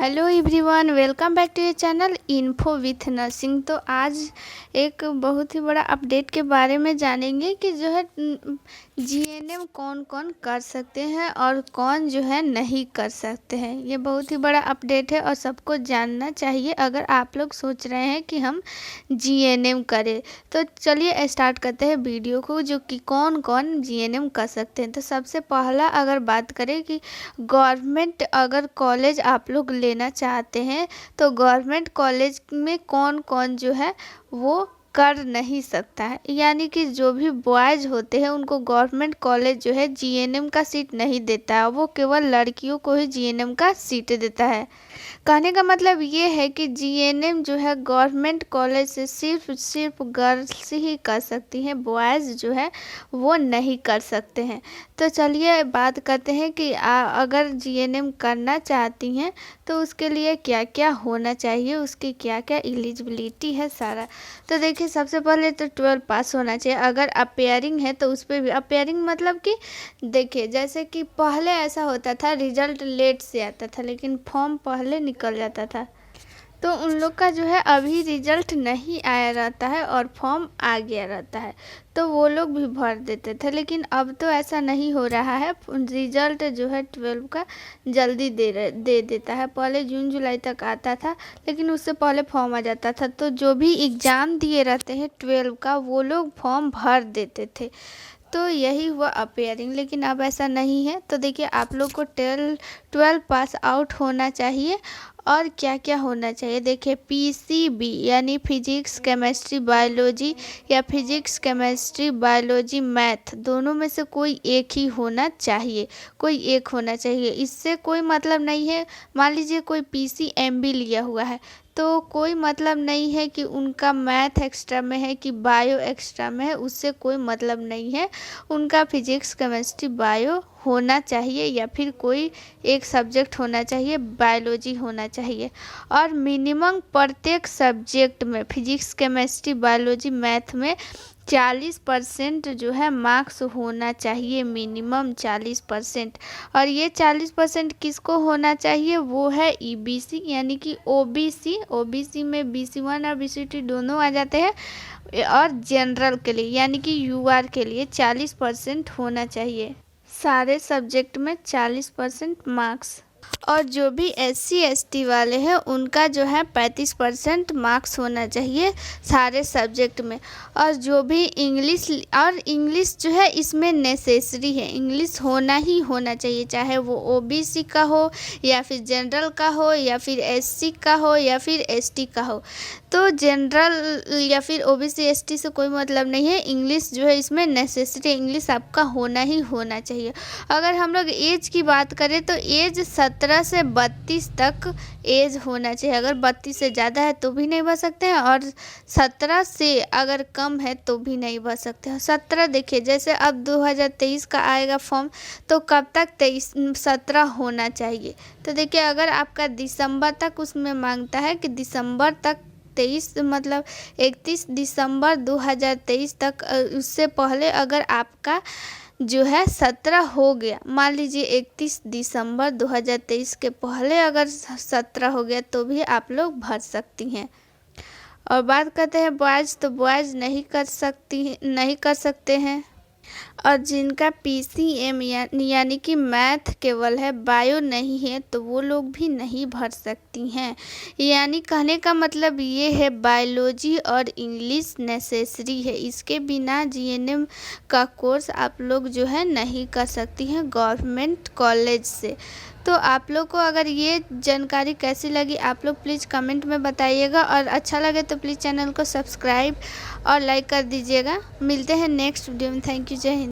Hello everyone, welcome back to your channel info with nursing. तो आज एक बहुत ही बड़ा अपडेट के बारे में जानेंगे कि जो है जीएनएम कौन कौन कर सकते हैं और कौन जो है नहीं कर सकते हैं। ये बहुत ही बड़ा अपडेट है और सबको जानना चाहिए अगर आप लोग सोच रहे हैं कि हम जीएनएम करें। तो चलिए स्टार्ट करते हैं वीडियो को, जो कि कौन कौन जीएनएम कर सकते हैं। तो सबसे पहला अगर बात करें कि गवर्नमेंट अगर कॉलेज आप लोग लेना चाहते हैं तो गवर्नमेंट कॉलेज में कौन कौन जो है वो कर नहीं सकता है। यानी कि जो भी बॉयज़ होते हैं उनको गवर्नमेंट कॉलेज जो है जीएनएम का सीट नहीं देता है, वो केवल लड़कियों को ही जीएनएम का सीट देता है। कहने का मतलब ये है कि जीएनएम जो है गवर्नमेंट कॉलेज से सिर्फ गर्ल्स ही कर सकती हैं, बॉयज़ जो है वो नहीं कर सकते हैं। तो चलिए बात करते हैं कि अगर जीएनएम करना चाहती हैं तो उसके लिए क्या क्या होना चाहिए, उसकी क्या क्या एलिजिबिलिटी है सारा। तो देखिए, सबसे पहले तो 12 पास होना चाहिए। अगर अपेयरिंग है तो उस पर भी, अपेयरिंग मतलब कि देखिए जैसे कि पहले ऐसा होता था रिजल्ट लेट से आता था लेकिन फॉर्म पहले निकल जाता था, तो उन लोग का जो है अभी रिजल्ट नहीं आया रहता है और फॉर्म आ गया रहता है, तो वो लोग भी भर देते थे। लेकिन अब तो ऐसा नहीं हो रहा है, रिजल्ट जो है 12 का जल्दी दे देता है। पहले जून जुलाई तक आता था लेकिन उससे पहले फॉर्म आ जाता था, तो जो भी एग्ज़ाम दिए रहते हैं 12 का वो लोग फॉर्म भर देते थे। तो यही हुआ अपेयरिंग, लेकिन अब ऐसा नहीं है। तो देखिए, आप लोग को 12 पास आउट होना चाहिए। और क्या क्या होना चाहिए, देखिए पीसीबी यानी फिजिक्स केमिस्ट्री बायोलॉजी या फिजिक्स केमिस्ट्री बायोलॉजी मैथ, दोनों में से कोई एक ही होना चाहिए, कोई एक होना चाहिए। इससे कोई मतलब नहीं है, मान लीजिए कोई पीसीएमबी लिया हुआ है तो कोई मतलब नहीं है कि उनका मैथ एक्स्ट्रा में है कि बायो एक्स्ट्रा में है, उससे कोई मतलब नहीं है। उनका फिजिक्स केमिस्ट्री बायो होना चाहिए या फिर कोई एक सब्जेक्ट होना चाहिए, बायोलॉजी होना चाहिए। और मिनिमम प्रत्येक सब्जेक्ट में फिजिक्स केमिस्ट्री बायोलॉजी मैथ में 40% जो है मार्क्स होना चाहिए, मिनिमम 40%। और ये 40% किसको होना चाहिए, वो है ईबीसी यानी कि ओबीसी में BC1 और BC2 दोनों आ जाते हैं। और जनरल के लिए यानी कि यूआर के लिए 40% होना चाहिए, सारे सब्जेक्ट में 40% मार्क्स। और जो भी SC ST वाले हैं उनका जो है 35% मार्क्स होना चाहिए सारे सब्जेक्ट में। और जो भी इंग्लिश जो है इसमें नेसेसरी है, इंग्लिश होना ही होना चाहिए, चाहे वो ओबीसी का हो या फिर जनरल का हो या फिर SC का हो या फिर ST का हो। तो जनरल या फिर ओबीसी ST से कोई मतलब नहीं है, इंग्लिश जो है इसमें नेसेसरी, इंग्लिश आपका होना ही होना चाहिए। अगर हम लोग एज की बात करें तो एज 17 से 32 तक एज होना चाहिए। अगर 32 से ज़्यादा है तो भी नहीं भर सकते हैं और 17 से अगर कम है तो भी नहीं भर सकते हैं। 17 देखिए, जैसे अब 2023 का आएगा फॉर्म तो कब तक 17 होना चाहिए। तो देखिए, अगर आपका दिसंबर तक उसमें मांगता है कि दिसंबर तक 23 मतलब 31 दिसंबर 2023 तक, उससे पहले अगर आपका जो है 17 हो गया, मान लीजिए 31 दिसंबर 2023 के पहले अगर 17 हो गया तो भी आप लोग भर सकती हैं। और बात करते हैं बॉयज़, तो बॉयज़ नहीं कर सकते हैं। और जिनका PCM यानी कि मैथ केवल है, बायो नहीं है, तो वो लोग भी नहीं भर सकती हैं। यानी कहने का मतलब ये है बायोलॉजी और इंग्लिश नेसेसरी है, इसके बिना जीएनएम का कोर्स आप लोग जो है नहीं कर सकती हैं गवर्नमेंट कॉलेज से। तो आप लोग को अगर ये जानकारी कैसी लगी आप लोग प्लीज़ कमेंट में बताइएगा, और अच्छा लगे तो प्लीज़ चैनल को सब्सक्राइब और लाइक कर दीजिएगा। मिलते हैं नेक्स्ट वीडियो में। थैंक यू, जय हिंद।